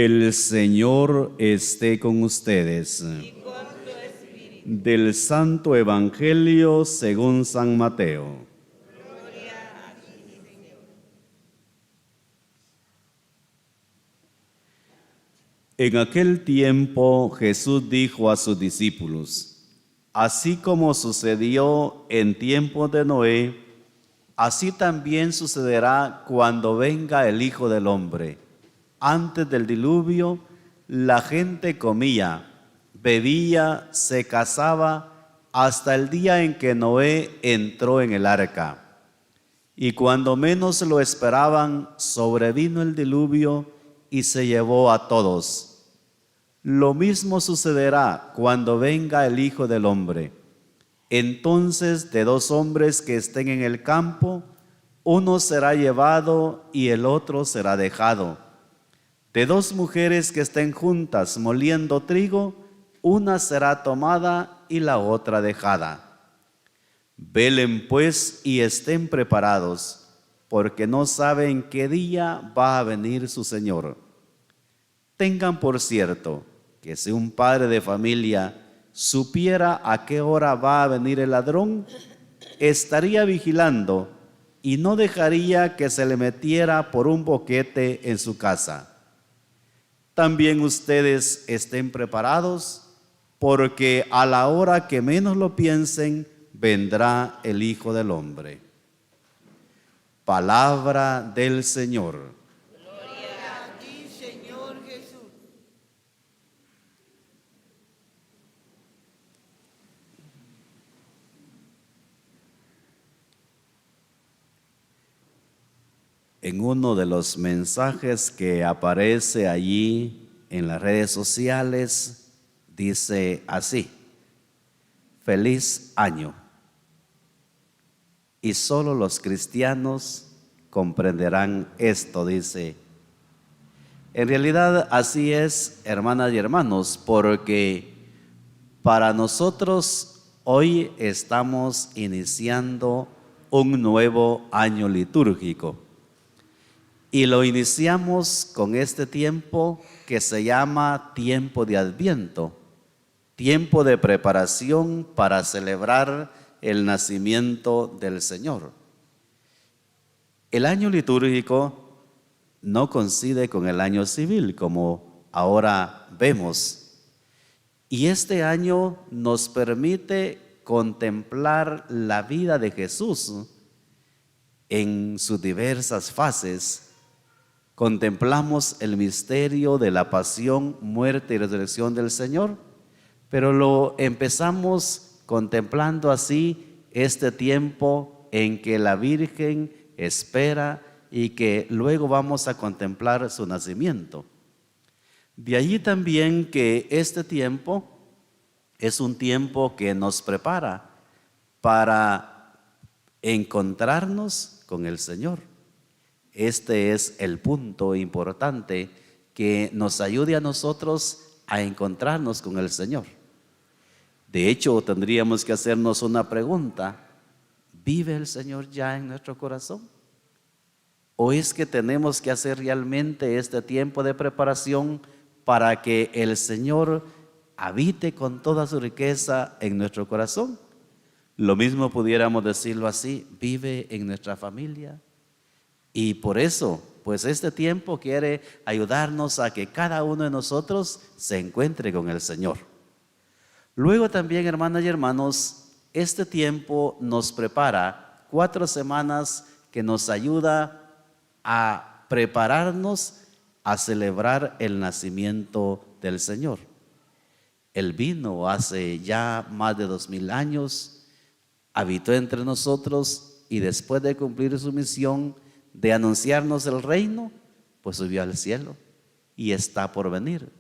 El Señor esté con ustedes. Y con tu espíritu. Del Santo Evangelio según San Mateo. Gloria a ti, Señor. En aquel tiempo Jesús dijo a sus discípulos: así como sucedió en tiempo de Noé, así también sucederá cuando venga el Hijo del Hombre. Antes del diluvio, la gente comía, bebía, se casaba, hasta el día en que Noé entró en el arca. Y cuando menos lo esperaban, sobrevino el diluvio y se llevó a todos. Lo mismo sucederá cuando venga el Hijo del Hombre. Entonces, de dos hombres que estén en el campo, uno será llevado y el otro será dejado. De dos mujeres que estén juntas moliendo trigo, una será tomada y la otra dejada. Velen pues y estén preparados, porque no saben qué día va a venir su Señor. Tengan por cierto que si un padre de familia supiera a qué hora va a venir el ladrón, estaría vigilando y no dejaría que se le metiera por un boquete en su casa. También ustedes estén preparados, porque a la hora que menos lo piensen, vendrá el Hijo del Hombre. Palabra del Señor. Gloria a ti, Señor Jesús. En uno de los mensajes que aparece allí en las redes sociales, dice así: feliz año. Y solo los cristianos comprenderán esto, dice. En realidad así es, hermanas y hermanos, porque para nosotros hoy estamos iniciando un nuevo año litúrgico. Y lo iniciamos con este tiempo que se llama tiempo de Adviento, tiempo de preparación para celebrar el nacimiento del Señor. El año litúrgico no coincide con el año civil, como ahora vemos. Y este año nos permite contemplar la vida de Jesús en sus diversas fases. Contemplamos el misterio de la pasión, muerte y resurrección del Señor, pero lo empezamos contemplando así este tiempo en que la Virgen espera y que luego vamos a contemplar su nacimiento. De allí también que este tiempo es un tiempo que nos prepara para encontrarnos con el Señor. Este es el punto importante que nos ayude a nosotros a encontrarnos con el Señor. De hecho, tendríamos que hacernos una pregunta: ¿vive el Señor ya en nuestro corazón? ¿O es que tenemos que hacer realmente este tiempo de preparación para que el Señor habite con toda su riqueza en nuestro corazón? Lo mismo pudiéramos decirlo así: ¿vive en nuestra familia? Y por eso, pues este tiempo quiere ayudarnos a que cada uno de nosotros se encuentre con el Señor. Luego también, hermanas y hermanos, este tiempo nos prepara 4 semanas que nos ayuda a prepararnos a celebrar el nacimiento del Señor. Él vino hace ya más de 2000 años, habitó entre nosotros y después de cumplir su misión de anunciarnos el reino, pues subió al cielo y está por venir.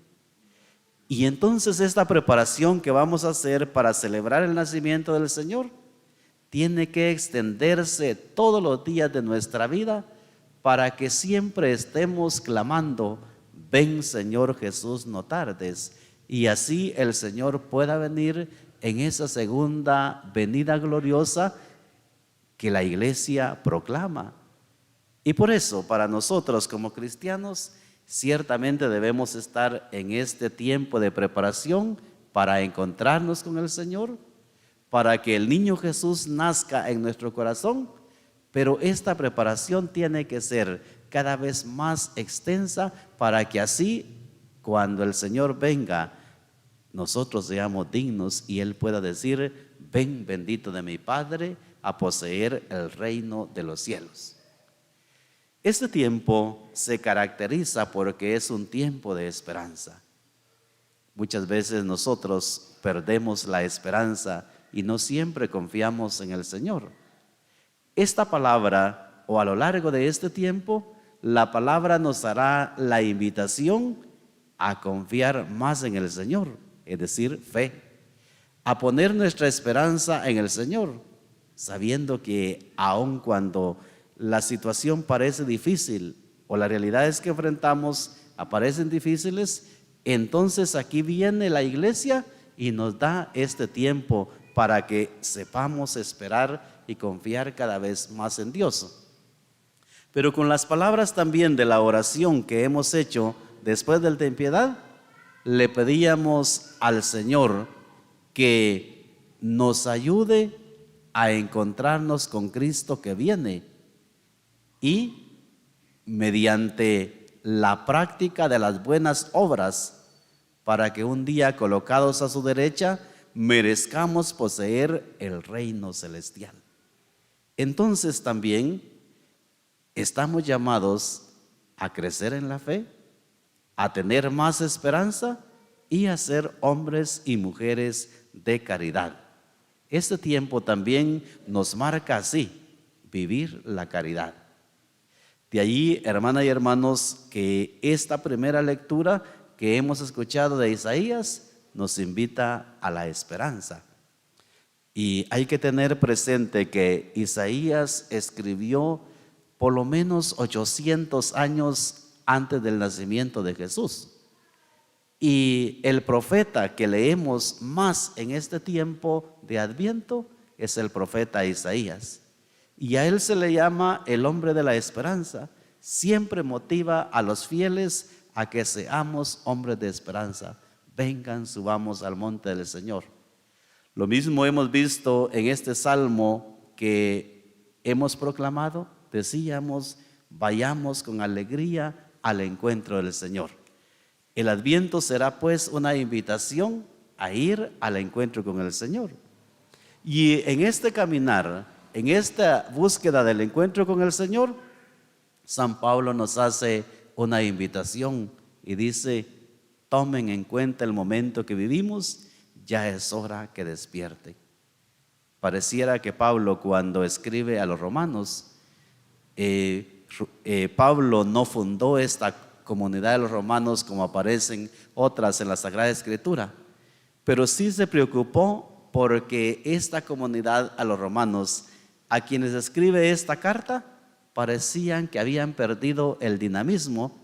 Y entonces esta preparación que vamos a hacer para celebrar el nacimiento del Señor tiene que extenderse todos los días de nuestra vida para que siempre estemos clamando: ven Señor Jesús, no tardes. Y así el Señor pueda venir en esa segunda venida gloriosa que la iglesia proclama. Y por eso, para nosotros como cristianos, Ciertamente debemos estar en este tiempo de preparación para encontrarnos con el Señor, para que el niño Jesús nazca en nuestro corazón, pero esta preparación tiene que ser cada vez más extensa para que así, cuando el Señor venga, nosotros seamos dignos y Él pueda decir: ven, bendito de mi Padre, a poseer el reino de los cielos. Este tiempo se caracteriza porque es un tiempo de esperanza. Muchas veces nosotros perdemos la esperanza y no siempre confiamos en el Señor. Esta palabra, o a lo largo de este tiempo, la palabra nos hará la invitación a confiar más en el Señor, es decir, fe, a poner nuestra esperanza en el Señor, sabiendo que aun cuando la situación parece difícil o las realidades que enfrentamos aparecen difíciles, entonces aquí viene la iglesia y nos da este tiempo para que sepamos esperar y confiar cada vez más en Dios. Pero con las palabras también de la oración que hemos hecho después del Ten Piedad, le pedíamos al Señor que nos ayude a encontrarnos con Cristo que viene y mediante la práctica de las buenas obras, para que un día, colocados a su derecha, merezcamos poseer el reino celestial. Entonces también estamos llamados a crecer en la fe, a tener más esperanza y a ser hombres y mujeres de caridad. Este tiempo también nos marca así, vivir la caridad. De allí, hermanas y hermanos, que esta primera lectura que hemos escuchado de Isaías nos invita a la esperanza. Y hay que tener presente que Isaías escribió por lo menos 800 años antes del nacimiento de Jesús. Y el profeta que leemos más en este tiempo de Adviento es el profeta Isaías. Y a él se le llama el hombre de la esperanza. Siempre motiva a los fieles a que seamos hombres de esperanza. Vengan, subamos al monte del Señor. Lo mismo hemos visto en este salmo que hemos proclamado. Decíamos: vayamos con alegría al encuentro del Señor. El Adviento será pues una invitación a ir al encuentro con el Señor. Y en este caminar, en esta búsqueda del encuentro con el Señor, San Pablo nos hace una invitación y dice: tomen en cuenta el momento que vivimos, ya es hora que despierte. Pareciera que Pablo, cuando escribe a los romanos, Pablo no fundó esta comunidad de los romanos como aparecen otras en la Sagrada Escritura, pero sí se preocupó porque esta comunidad a los romanos, a quienes escribe esta carta, parecían que habían perdido el dinamismo,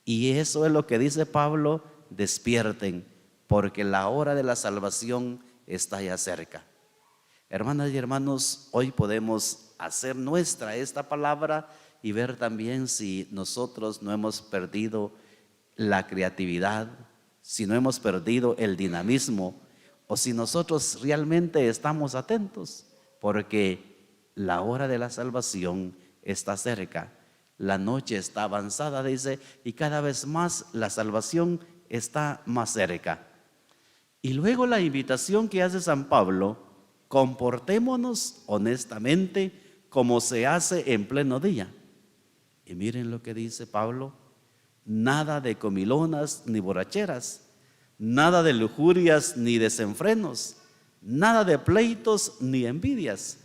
y eso es lo que dice Pablo: despierten, porque la hora de la salvación está ya cerca. Hermanas y hermanos, hoy podemos hacer nuestra esta palabra y ver también si nosotros no hemos perdido la creatividad, si no hemos perdido el dinamismo, o si nosotros realmente estamos atentos, porque la hora de la salvación está cerca. La noche está avanzada, dice, y cada vez más la salvación está más cerca. Y luego la invitación que hace San Pablo: comportémonos honestamente como se hace en pleno día. Y miren lo que dice Pablo: nada de comilonas ni borracheras, nada de lujurias ni desenfrenos, nada de pleitos ni envidias.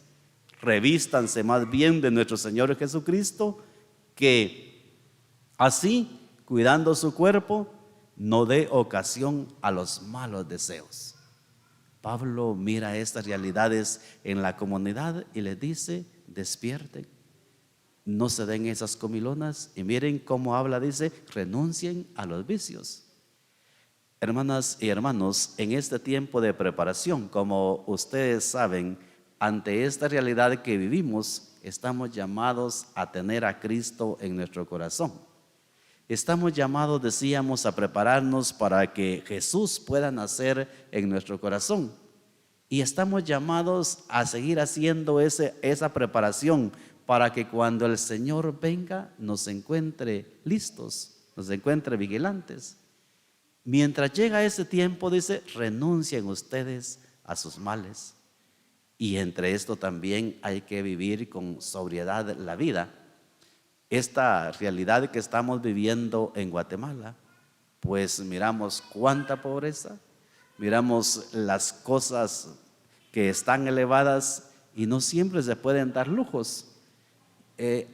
Revístanse más bien de nuestro Señor Jesucristo, que así, cuidando su cuerpo, no dé ocasión a los malos deseos. Pablo mira estas realidades en la comunidad y les dice: despierten, no se den esas comilonas. Y miren cómo habla, dice: renuncien a los vicios. Hermanas y hermanos, en este tiempo de preparación, como ustedes saben, ante esta realidad que vivimos, estamos llamados a tener a Cristo en nuestro corazón. Estamos llamados, decíamos, a prepararnos para que Jesús pueda nacer en nuestro corazón. Y estamos llamados a seguir haciendo esa preparación para que cuando el Señor venga nos encuentre listos, nos encuentre vigilantes. Mientras llega ese tiempo, dice, renuncien ustedes a sus males. Y entre esto también hay que vivir con sobriedad la vida. Esta realidad que estamos viviendo en Guatemala, pues miramos cuánta pobreza, miramos las cosas que están elevadas y no siempre se pueden dar lujos.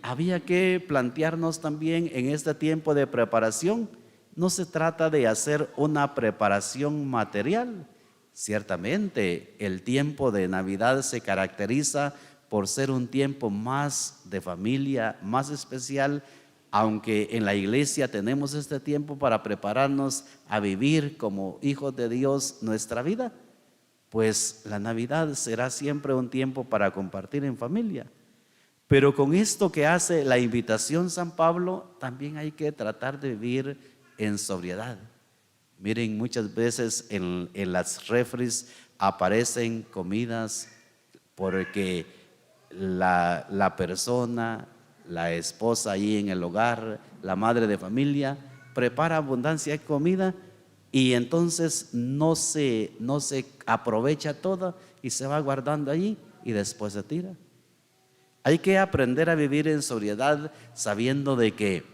Había que plantearnos también en este tiempo de preparación, no se trata de hacer una preparación material. Ciertamente el tiempo de Navidad se caracteriza por ser un tiempo más de familia, más especial, aunque en la iglesia tenemos este tiempo para prepararnos a vivir como hijos de Dios nuestra vida, pues la Navidad será siempre un tiempo para compartir en familia. Pero con esto que hace la invitación San Pablo, también hay que tratar de vivir en sobriedad. Miren, muchas veces en las refris aparecen comidas porque la persona, la esposa ahí en el hogar, la madre de familia, prepara abundancia de comida y entonces no se aprovecha toda y se va guardando allí y después se tira. Hay que aprender a vivir en sobriedad sabiendo de que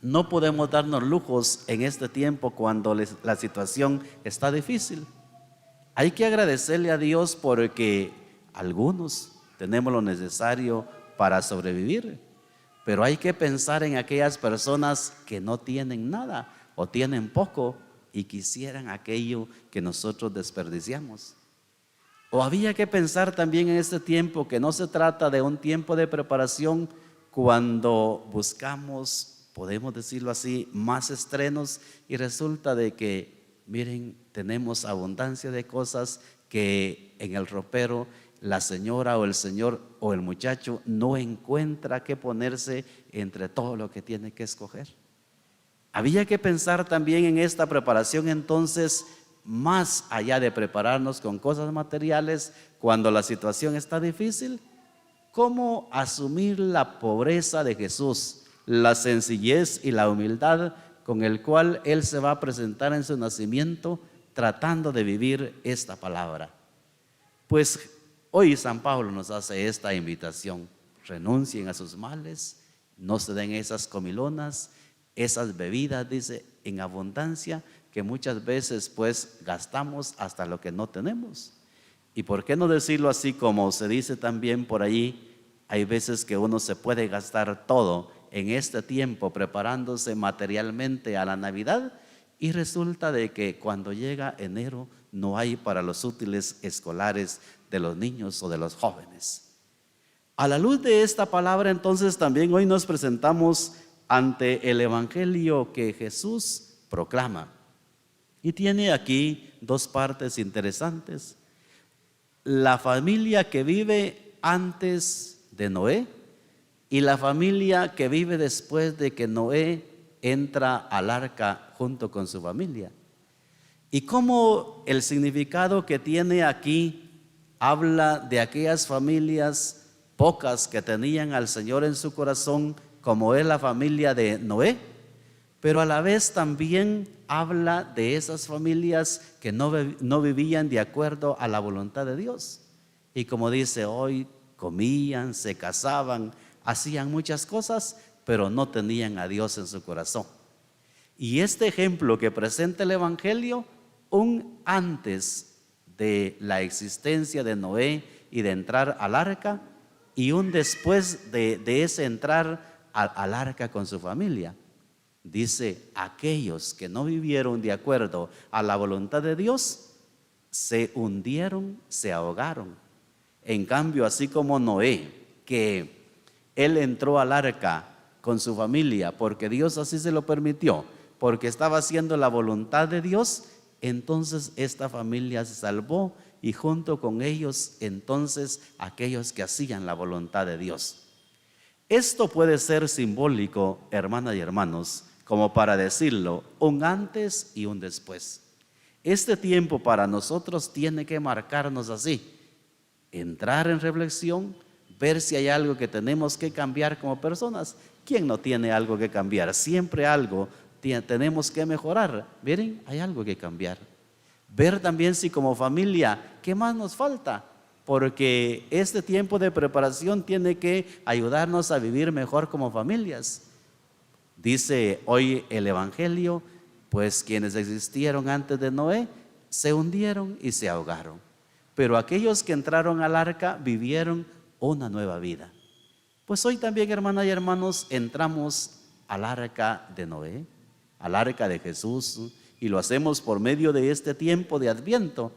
no podemos darnos lujos en este tiempo cuando la situación está difícil. Hay que agradecerle a Dios porque algunos tenemos lo necesario para sobrevivir, pero hay que pensar en aquellas personas que no tienen nada o tienen poco y quisieran aquello que nosotros desperdiciamos. O había que pensar también en este tiempo que no se trata de un tiempo de preparación cuando buscamos, podemos decirlo así, más estrenos y resulta de que, miren, tenemos abundancia de cosas que en el ropero la señora o el señor o el muchacho no encuentra qué ponerse entre todo lo que tiene que escoger. Había que pensar también en esta preparación entonces, más allá de prepararnos con cosas materiales cuando la situación está difícil, cómo asumir la pobreza de Jesús, la sencillez y la humildad con el cual Él se va a presentar en su nacimiento tratando de vivir esta palabra. Pues hoy San Pablo nos hace esta invitación: renuncien a sus males, no se den esas comilonas, esas bebidas, dice, en abundancia, que muchas veces pues gastamos hasta lo que no tenemos. Y por qué no decirlo así como se dice también por ahí, hay veces que uno se puede gastar todo en este tiempo preparándose materialmente a la Navidad y resulta de que cuando llega enero no hay para los útiles escolares de los niños o de los jóvenes. A la luz de esta palabra entonces también hoy nos presentamos ante el evangelio que Jesús proclama. Y tiene aquí dos partes interesantes. La familia que vive antes de Noé y la familia que vive después de que Noé entra al arca junto con su familia. Y cómo el significado que tiene aquí habla de aquellas familias pocas que tenían al Señor en su corazón, como es la familia de Noé, pero a la vez también habla de esas familias que no vivían de acuerdo a la voluntad de Dios. Y como dice hoy, comían, se casaban, hacían muchas cosas, pero no tenían a Dios en su corazón. Y este ejemplo que presenta el Evangelio, un antes de la existencia de Noé y de entrar al arca, y un después de ese entrar al arca con su familia. Dice, aquellos que no vivieron de acuerdo a la voluntad de Dios, se hundieron, se ahogaron. En cambio, así como Noé, que él entró al arca con su familia, porque Dios así se lo permitió, porque estaba haciendo la voluntad de Dios, entonces esta familia se salvó y junto con ellos, entonces, aquellos que hacían la voluntad de Dios. Esto puede ser simbólico, hermanas y hermanos, como para decirlo, un antes y un después. Este tiempo para nosotros tiene que marcarnos así, entrar en reflexión, ver si hay algo que tenemos que cambiar como personas. ¿Quién no tiene algo que cambiar? Siempre algo tenemos que mejorar. Miren, hay algo que cambiar. Ver también si como familia, ¿qué más nos falta? Porque este tiempo de preparación tiene que ayudarnos a vivir mejor como familias. Dice hoy el Evangelio, pues quienes existieron antes de Noé se hundieron y se ahogaron. Pero aquellos que entraron al arca vivieron una nueva vida. Pues hoy también, hermanas y hermanos, entramos al arca de Noé, al arca de Jesús, y lo hacemos por medio de este tiempo de Adviento,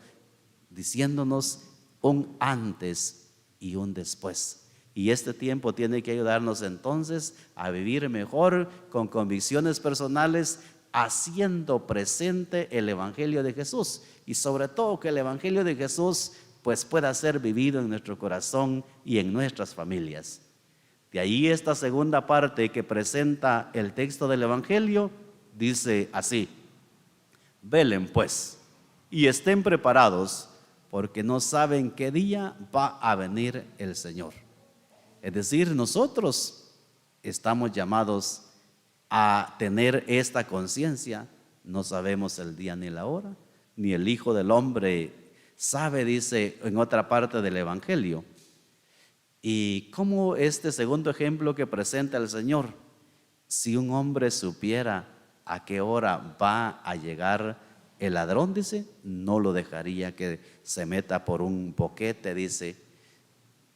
diciéndonos un antes y un después. Y este tiempo tiene que ayudarnos entonces a vivir mejor con convicciones personales, haciendo presente el Evangelio de Jesús, y sobre todo que el Evangelio de Jesús pues pueda ser vivido en nuestro corazón y en nuestras familias. De ahí esta segunda parte que presenta el texto del Evangelio dice así: velen pues y estén preparados, porque no saben qué día va a venir el Señor. Es decir, nosotros estamos llamados a tener esta conciencia. No sabemos el día ni la hora, ni el Hijo del Hombre sabe, dice en otra parte del Evangelio. Y como este segundo ejemplo que presenta el Señor, si un hombre supiera a qué hora va a llegar el ladrón, dice, no lo dejaría que se meta por un boquete, dice.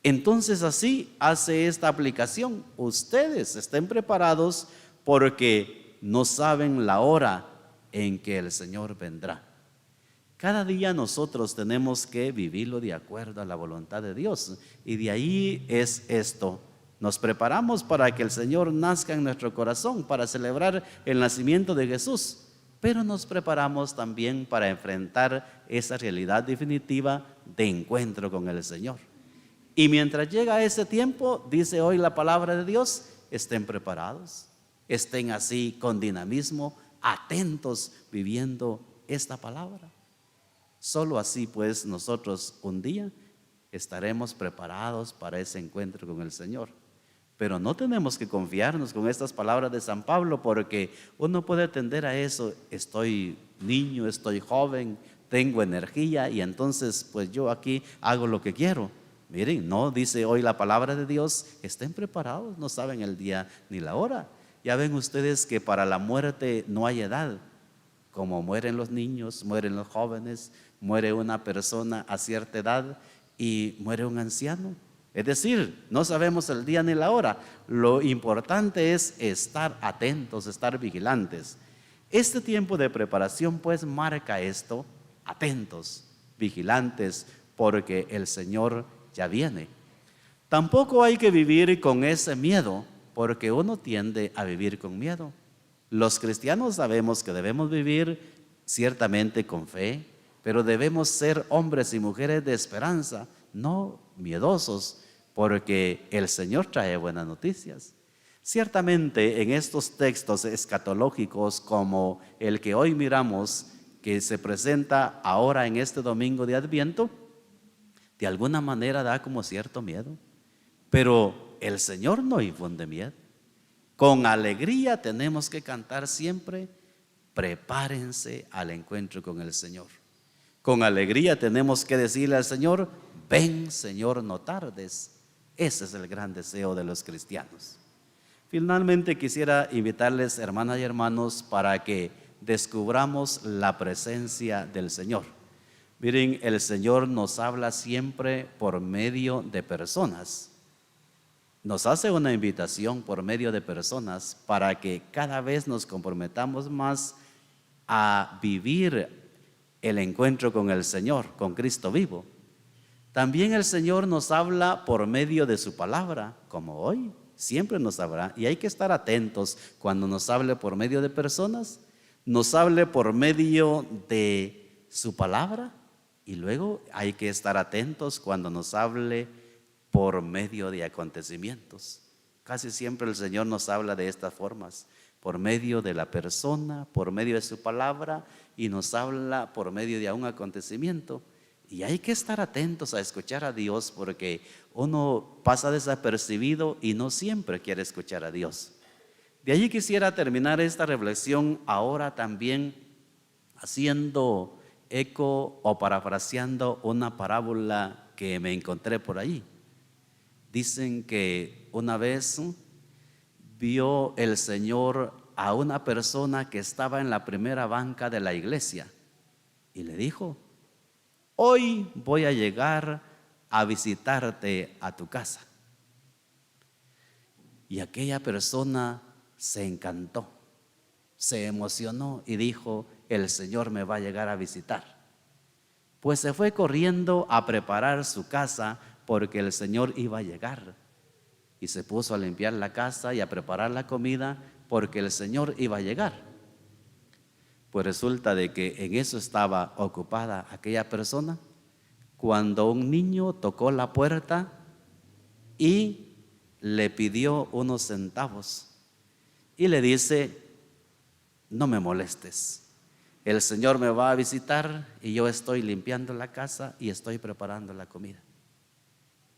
Entonces así hace esta aplicación. Ustedes estén preparados porque no saben la hora en que el Señor vendrá. Cada día nosotros tenemos que vivirlo de acuerdo a la voluntad de Dios. Y de ahí es esto. Nos preparamos para que el Señor nazca en nuestro corazón, para celebrar el nacimiento de Jesús. Pero nos preparamos también para enfrentar esa realidad definitiva de encuentro con el Señor. Y mientras llega ese tiempo, dice hoy la palabra de Dios, estén preparados, estén así con dinamismo, atentos, viviendo esta palabra. Solo así pues nosotros un día estaremos preparados para ese encuentro con el Señor. Pero no tenemos que confiarnos con estas palabras de San Pablo, porque uno puede tender a eso: estoy niño, estoy joven, tengo energía y entonces pues yo aquí hago lo que quiero. Miren, no, dice hoy la palabra de Dios, estén preparados, no saben el día ni la hora. Ya ven ustedes que para la muerte no hay edad. Como mueren los niños, mueren los jóvenes, muere una persona a cierta edad y muere un anciano. Es decir, no sabemos el día ni la hora. Lo importante es estar atentos, estar vigilantes. Este tiempo de preparación pues marca esto: atentos, vigilantes, porque el Señor ya viene. Tampoco hay que vivir con ese miedo, porque uno tiende a vivir con miedo. Los cristianos sabemos que debemos vivir ciertamente con fe, pero debemos ser hombres y mujeres de esperanza, no miedosos, porque el Señor trae buenas noticias. Ciertamente en estos textos escatológicos como el que hoy miramos, que se presenta ahora en este domingo de Adviento, de alguna manera da como cierto miedo, pero el Señor no infunde miedo. Con alegría tenemos que cantar siempre: prepárense al encuentro con el Señor. Con alegría tenemos que decirle al Señor: ven, Señor, no tardes. Ese es el gran deseo de los cristianos. Finalmente quisiera invitarles, hermanas y hermanos, para que descubramos la presencia del Señor. Miren, el Señor nos habla siempre por medio de personas. Nos hace una invitación por medio de personas para que cada vez nos comprometamos más a vivir el encuentro con el Señor, con Cristo vivo. También el Señor nos habla por medio de su palabra, como hoy, siempre nos habla. Y hay que estar atentos cuando nos hable por medio de personas, nos hable por medio de su palabra, y luego hay que estar atentos cuando nos hable por medio de acontecimientos. Casi siempre el Señor nos habla de estas formas: por medio de la persona, por medio de su palabra, y nos habla por medio de un acontecimiento. Y hay que estar atentos a escuchar a Dios, porque uno pasa desapercibido y no siempre quiere escuchar a Dios. De allí quisiera terminar esta reflexión ahora también haciendo eco o parafraseando una parábola que me encontré por allí. Dicen que una vez vio el Señor a una persona que estaba en la primera banca de la iglesia y le dijo: hoy voy a llegar a visitarte a tu casa. Y aquella persona se encantó, se emocionó y dijo: el Señor me va a llegar a visitar. Pues se fue corriendo a preparar su casa porque el Señor iba a llegar. Y se puso a limpiar la casa y a preparar la comida porque el Señor iba a llegar. Pues resulta de que en eso estaba ocupada aquella persona cuando un niño tocó la puerta y le pidió unos centavos y le dice: no me molestes, el Señor me va a visitar y yo estoy limpiando la casa y estoy preparando la comida.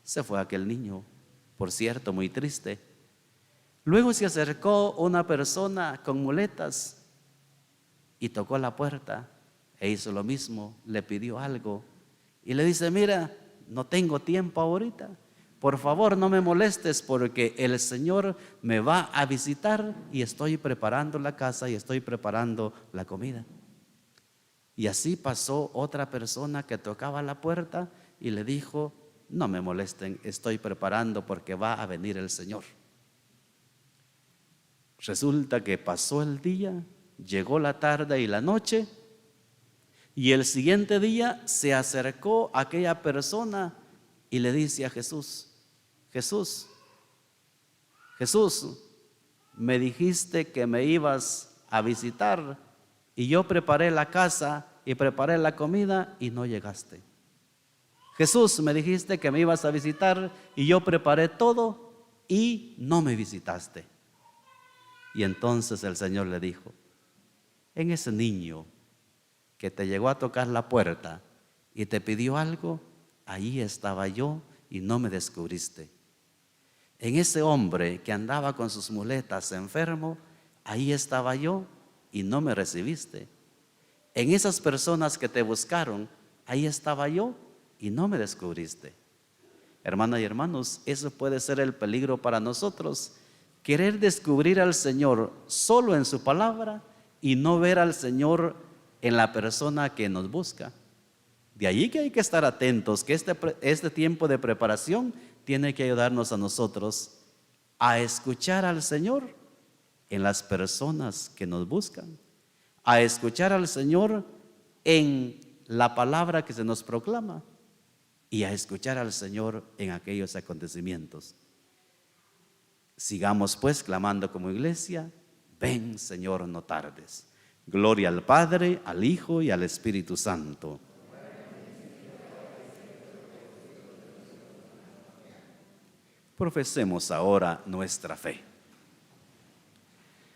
Se fue aquel niño, por cierto, muy triste. Luego se acercó una persona con muletas y tocó la puerta e hizo lo mismo, le pidió algo y le dice: mira, no tengo tiempo ahorita, por favor no me molestes porque el Señor me va a visitar y estoy preparando la casa y estoy preparando la comida. Y así pasó otra persona que tocaba la puerta y le dijo: no me molesten, estoy preparando porque va a venir el Señor. Resulta que pasó el día, llegó la tarde y la noche, y el siguiente día se acercó aquella persona y le dice a Jesús: Jesús, me dijiste que me ibas a visitar y yo preparé la casa y preparé la comida y no llegaste. Jesús, me dijiste que me ibas a visitar y yo preparé todo y no me visitaste. Y entonces el Señor le dijo: en ese niño que te llegó a tocar la puerta y te pidió algo, ahí estaba yo y no me descubriste. En ese hombre que andaba con sus muletas enfermo, ahí estaba yo y no me recibiste. En esas personas que te buscaron, ahí estaba yo y no me descubriste. Hermanas y hermanos, eso puede ser el peligro para nosotros: querer descubrir al Señor solo en su palabra y no ver al Señor en la persona que nos busca. De allí que hay que estar atentos, que este tiempo de preparación tiene que ayudarnos a nosotros a escuchar al Señor en las personas que nos buscan, a escuchar al Señor en la palabra que se nos proclama y a escuchar al Señor en aquellos acontecimientos. Sigamos pues clamando como iglesia: ven Señor, no tardes. Gloria al Padre, al Hijo y al Espíritu Santo. Profesemos ahora nuestra fe.